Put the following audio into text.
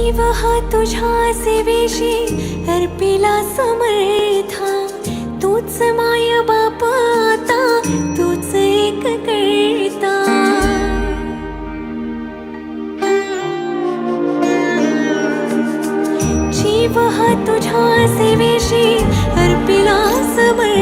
जीव हा तुझ्या सेवेशी अर्पिला समर्था, तूच माय बाप आता, तूच एक करता। जीव हा तुझ्या सेवेशी अर्पिला समर्था,